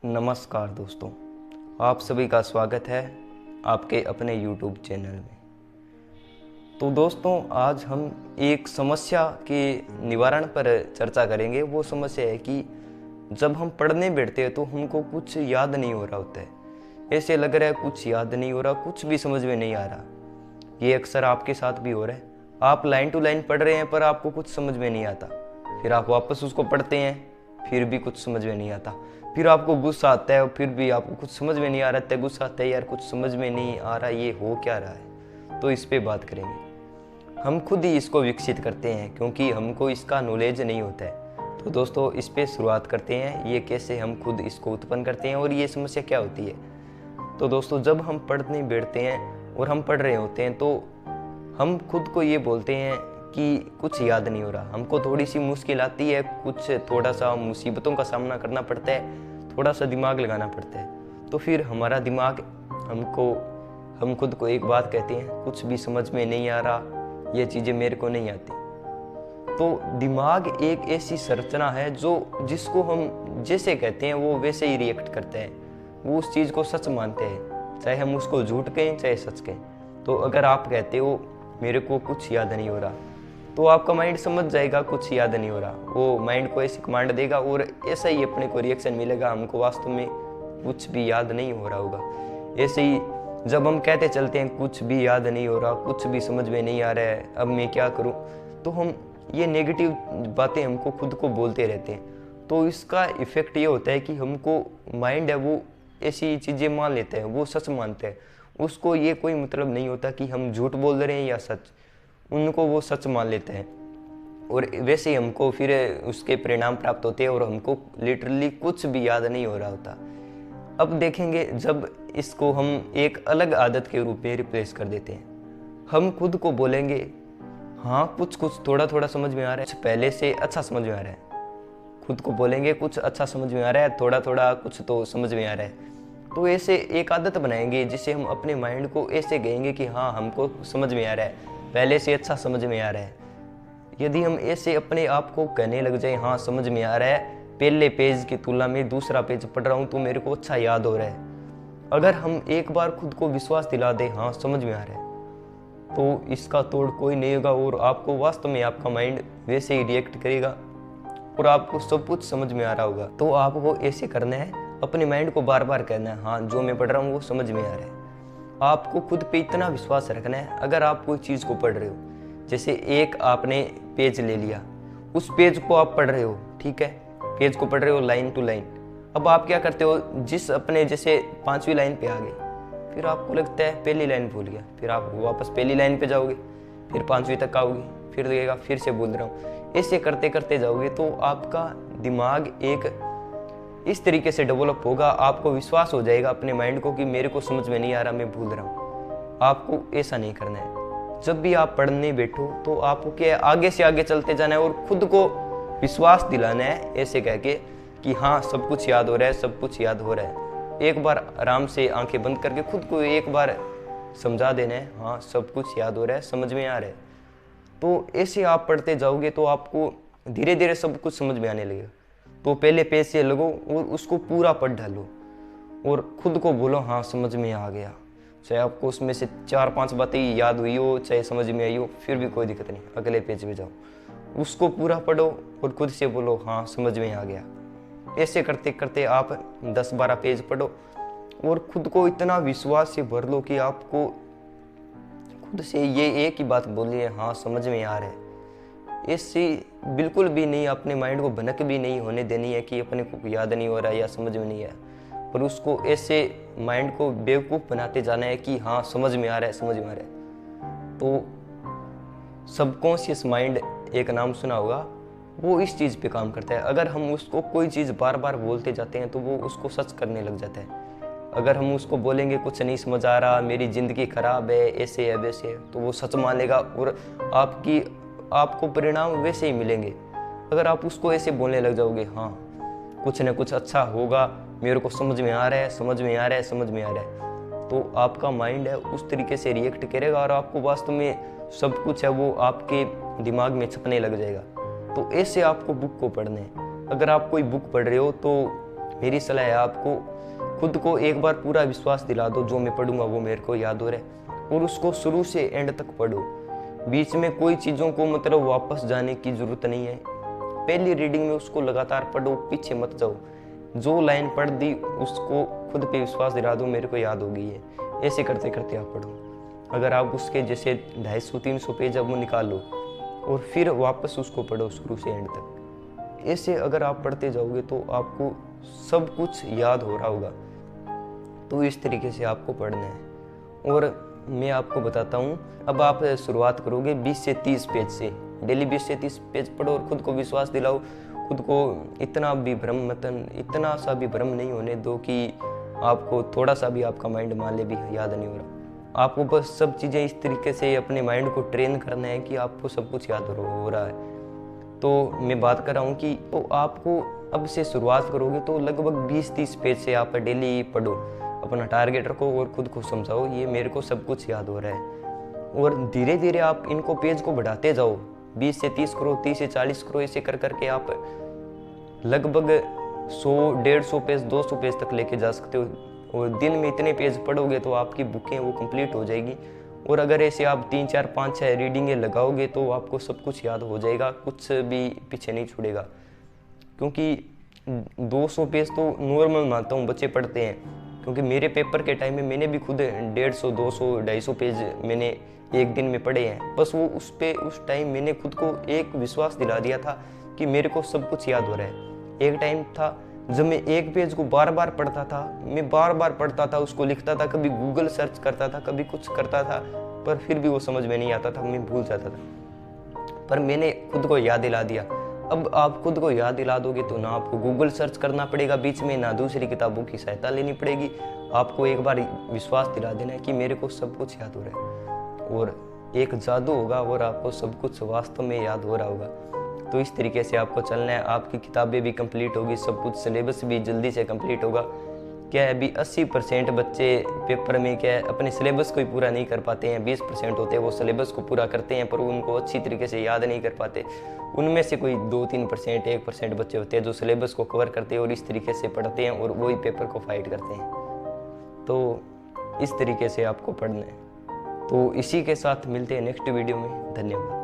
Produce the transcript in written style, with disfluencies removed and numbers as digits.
नमस्कार दोस्तों, आप सभी का स्वागत है आपके अपने YouTube चैनल में। तो दोस्तों, आज हम एक समस्या के निवारण पर चर्चा करेंगे। वो समस्या है कि जब हम पढ़ने बैठते हैं तो हमको कुछ याद नहीं हो रहा होता है। ऐसे लग रहा है कुछ याद नहीं हो रहा, कुछ भी समझ में नहीं आ रहा। ये अक्सर आपके साथ भी हो रहा है। आप लाइन टू लाइन पढ़ रहे हैं पर आपको कुछ समझ में नहीं आता। फिर आप वापस उसको पढ़ते हैं, फिर भी कुछ समझ में नहीं आता। फिर आपको गुस्सा आता है और फिर भी आपको कुछ समझ में नहीं आ रहा है। गुस्सा आता है, यार कुछ समझ में नहीं आ रहा, ये हो क्या रहा है। तो इस पे बात करेंगे। हम खुद ही इसको विकसित करते हैं क्योंकि हमको इसका नॉलेज नहीं होता है। तो दोस्तों, इस पे शुरुआत करते हैं, ये कैसे हम खुद इसको उत्पन्न करते हैं और ये समस्या क्या होती है। तो दोस्तों, जब हम पढ़ने बैठते हैं और हम पढ़ रहे होते हैं तो हम खुद को ये बोलते हैं कि कुछ याद नहीं हो रहा। हमको थोड़ी सी मुश्किल आती है, कुछ थोड़ा सा मुसीबतों का सामना करना पड़ता है, थोड़ा सा दिमाग लगाना पड़ता है। तो फिर हमारा दिमाग हम खुद को एक बात कहते हैं, कुछ भी समझ में नहीं आ रहा, ये चीज़ें मेरे को नहीं आती। तो दिमाग एक ऐसी संरचना है जिसको हम जैसे कहते हैं वो वैसे ही रिएक्ट करते हैं। वो उस चीज़ को सच मानते हैं, चाहे हम उसको झूठ कहें चाहे सच कहें। तो अगर आप कहते हो मेरे को कुछ याद नहीं हो रहा, तो आपका माइंड समझ जाएगा कुछ याद नहीं हो रहा। वो माइंड को ऐसी कमांड देगा और ऐसा ही अपने को रिएक्शन मिलेगा, हमको वास्तव में कुछ भी याद नहीं हो रहा होगा। ऐसे ही जब हम कहते चलते हैं कुछ भी याद नहीं हो रहा, कुछ भी समझ में नहीं आ रहा है, अब मैं क्या करूं, तो हम ये नेगेटिव बातें हमको खुद को बोलते रहते हैं। तो इसका इफेक्ट ये होता है कि हमको माइंड है वो ऐसी चीज़ें मान लेते हैं, वो सच मानते हैं। उसको ये कोई मतलब नहीं होता कि हम झूठ बोल रहे हैं या सच, उनको वो सच मान लेते हैं और वैसे ही हमको फिर उसके परिणाम प्राप्त होते हैं और हमको लिटरली कुछ भी याद नहीं हो रहा होता। अब देखेंगे, जब इसको हम एक अलग आदत के रूप में रिप्लेस कर देते हैं, हम खुद को बोलेंगे हाँ कुछ कुछ थोड़ा थोड़ा समझ में आ रहा है, पहले से अच्छा समझ में आ रहा है। खुद को बोलेंगे कुछ अच्छा समझ में आ रहा है, थोड़ा थोड़ा कुछ तो समझ में आ रहा है। तो ऐसे एक आदत बनाएंगे जिससे हम अपने माइंड को ऐसे कहेंगे कि हाँ हमको समझ में आ रहा है, पहले से अच्छा समझ में आ रहा है। यदि हम ऐसे अपने आप को कहने लग जाए हाँ समझ में आ रहा है, पहले पेज की तुलना में दूसरा पेज पढ़ रहा हूँ तो मेरे को अच्छा याद हो रहा है। अगर हम एक बार खुद को विश्वास दिला दें हाँ समझ में आ रहा है, तो इसका तोड़ कोई नहीं होगा और आपको वास्तव में आपका माइंड वैसे ही रिएक्ट करेगा और आपको सब कुछ समझ में आ रहा होगा। तो आपको ऐसे करना है, अपने माइंड को बार बार कहना है हाँ जो मैं पढ़ रहा हूँ वो समझ में आ रहा है। आपको खुद पे इतना विश्वास रखना है, अगर आप कोई चीज़ को पढ़ रहे हो, जैसे एक आपने पेज ले लिया, उस पेज को आप पढ़ रहे हो, ठीक है, पेज को पढ़ रहे हो लाइन टू लाइन। अब आप क्या करते हो, जिस अपने जैसे 5वीं लाइन पे आ गए, फिर आपको लगता है पहली लाइन भूल गया, फिर आप वापस पहली लाइन पे जाओगे, फिर 5वीं तक आओगे, फिर लगेगा फिर से भूल रहा हूँ। ऐसे करते करते जाओगे तो आपका दिमाग एक इस तरीके से डेवलप होगा, आपको विश्वास हो जाएगा अपने माइंड को कि मेरे को समझ में नहीं आ रहा, मैं भूल रहा हूँ। आपको ऐसा नहीं करना है। जब भी आप पढ़ने बैठो तो आपको क्या आगे से आगे चलते जाना है और खुद को विश्वास दिलाना है ऐसे कह के कि हाँ सब कुछ याद हो रहा है, सब कुछ याद हो रहा है। एक बार आराम से आंखें बंद करके खुद को एक बार समझा देना है हाँ सब कुछ याद हो रहा है, समझ में आ रहा है। तो ऐसे आप पढ़ते जाओगे तो आपको धीरे धीरे सब कुछ समझ में आने लगेगा। तो पहले पेज से लगो और उसको पूरा पढ़ डालो और खुद को बोलो हाँ समझ में आ गया। चाहे आपको उसमें से 4-5 बातें याद हुई हो, चाहे समझ में आई हो, फिर भी कोई दिक्कत नहीं, अगले पेज पे जाओ, उसको पूरा पढ़ो और खुद से बोलो हाँ समझ में आ गया। ऐसे करते करते आप 10-12 पेज पढ़ो और खुद को इतना विश्वास से भर लो कि आपको खुद से ये एक ही बात बोलिए हाँ समझ में आ रहा है। ऐसी बिल्कुल भी नहीं, अपने माइंड को भनक भी नहीं होने देनी है कि अपने को याद नहीं हो रहा है या समझ में नहीं है, पर उसको ऐसे माइंड को बेवकूफ़ बनाते जाना है कि हाँ समझ में आ रहा है, समझ में आ रहा है। तो सबकॉन्शियस माइंड एक नाम सुना होगा, वो इस चीज़ पे काम करता है। अगर हम उसको कोई चीज़ बार बार बोलते जाते हैं तो वो उसको सच करने लग जाता है। अगर हम उसको बोलेंगे कुछ नहीं समझ आ रहा, मेरी ज़िंदगी खराब है, ऐसे है वैसे है, तो वो सच मान लेगा और आपको परिणाम वैसे ही मिलेंगे। अगर आप उसको ऐसे बोलने लग जाओगे हाँ कुछ न कुछ अच्छा होगा, मेरे को समझ में आ रहा है, समझ में आ रहा है, समझ में आ रहा है, तो आपका माइंड है उस तरीके से रिएक्ट करेगा और आपको वास्तव में सब कुछ है वो आपके दिमाग में छपने लग जाएगा। तो ऐसे आपको बुक को पढ़ना है। अगर आप कोई बुक पढ़ रहे हो तो मेरी सलाह है आपको खुद को एक बार पूरा विश्वास दिला दो, जो मैं पढ़ूंगा वो मेरे को याद हो रहा है, और उसको शुरू से एंड तक पढ़ो। बीच में कोई चीज़ों को मतलब वापस जाने की ज़रूरत नहीं है। पहली रीडिंग में उसको लगातार पढ़ो, पीछे मत जाओ। जो लाइन पढ़ दी उसको खुद पे विश्वास दिला दो, मेरे को याद हो गई है। ऐसे करते करते आप पढ़ो। अगर आप उसके जैसे 250-300 पेज अब वो निकालो और फिर वापस उसको पढ़ो शुरू से एंड तक। ऐसे अगर आप पढ़ते जाओगे तो आपको सब कुछ याद हो रहा होगा। तो इस तरीके से आपको पढ़ना है। और मैं आपको बताता हूँ, अब आप शुरुआत करोगे 20 से 30 पेज से। डेली 20 से 30 पेज पढ़ो और खुद को विश्वास दिलाओ। खुद को इतना सा भी भ्रम नहीं होने दो कि आपको थोड़ा सा भी आपका माइंड मान ले भी याद नहीं हो रहा। आपको बस सब चीज़ें इस तरीके से अपने माइंड को ट्रेन करना है कि आपको सब कुछ याद हो रहा है। तो मैं बात कर रहा हूँ कि तो आपको अब से शुरुआत करोगे तो लगभग 20-30 पेज से आप डेली पढ़ो। अपना टारगेट रखो और खुद को समझाओ ये मेरे को सब कुछ याद हो रहा है। और धीरे धीरे आप इनको पेज को बढ़ाते जाओ। 20 से 30 करो, 30 से 40 करो, ऐसे कर करके आप लगभग 100-150 पेज 200 पेज तक लेके जा सकते हो। और दिन में इतने पेज पढ़ोगे तो आपकी बुकें वो कंप्लीट हो जाएगी। और अगर ऐसे आप 3, 4, 5, 6 रीडिंगें लगाओगे तो आपको सब कुछ याद हो जाएगा, कुछ भी पीछे नहीं छूटेगा। क्योंकि 200 पेज तो नॉर्मल मानता हूँ बच्चे पढ़ते हैं, क्योंकि मेरे पेपर के टाइम में मैंने भी खुद 150, 200, 250 पेज मैंने एक दिन में पढ़े हैं। बस वो उस टाइम मैंने खुद को एक विश्वास दिला दिया था कि मेरे को सब कुछ याद हो रहा है। एक टाइम था जब मैं एक पेज को बार बार पढ़ता था, मैं बार बार पढ़ता था, उसको लिखता था, कभी गूगल सर्च करता था, कभी कुछ करता था, पर फिर भी वो समझ में नहीं आता था, मैं भूल जाता था। पर मैंने खुद को याद दिला दिया। अब आप खुद को याद दिला दोगे तो ना आपको गूगल सर्च करना पड़ेगा बीच में, ना दूसरी किताबों की सहायता लेनी पड़ेगी। आपको एक बार विश्वास दिला देना है कि मेरे को सब कुछ याद हो रहा है, और एक जादू होगा और आपको सब कुछ वास्तव में याद हो रहा होगा। तो इस तरीके से आपको चलना है। आपकी किताबें भी कंप्लीट होगी, सब कुछ सिलेबस भी जल्दी से कंप्लीट होगा। क्या है, अभी 80% बच्चे पेपर में क्या है अपने सिलेबस को ही पूरा नहीं कर पाते हैं। 20% होते हैं वो सिलेबस को पूरा करते हैं पर उनको अच्छी तरीके से याद नहीं कर पाते। उनमें से कोई 2-3%, 1% बच्चे होते हैं जो सिलेबस को कवर करते हैं और इस तरीके से पढ़ते हैं और वही पेपर को फाइट करते हैं। तो इस तरीके से आपको पढ़ना है। तो इसी के साथ मिलते हैं नेक्स्ट वीडियो में। धन्यवाद।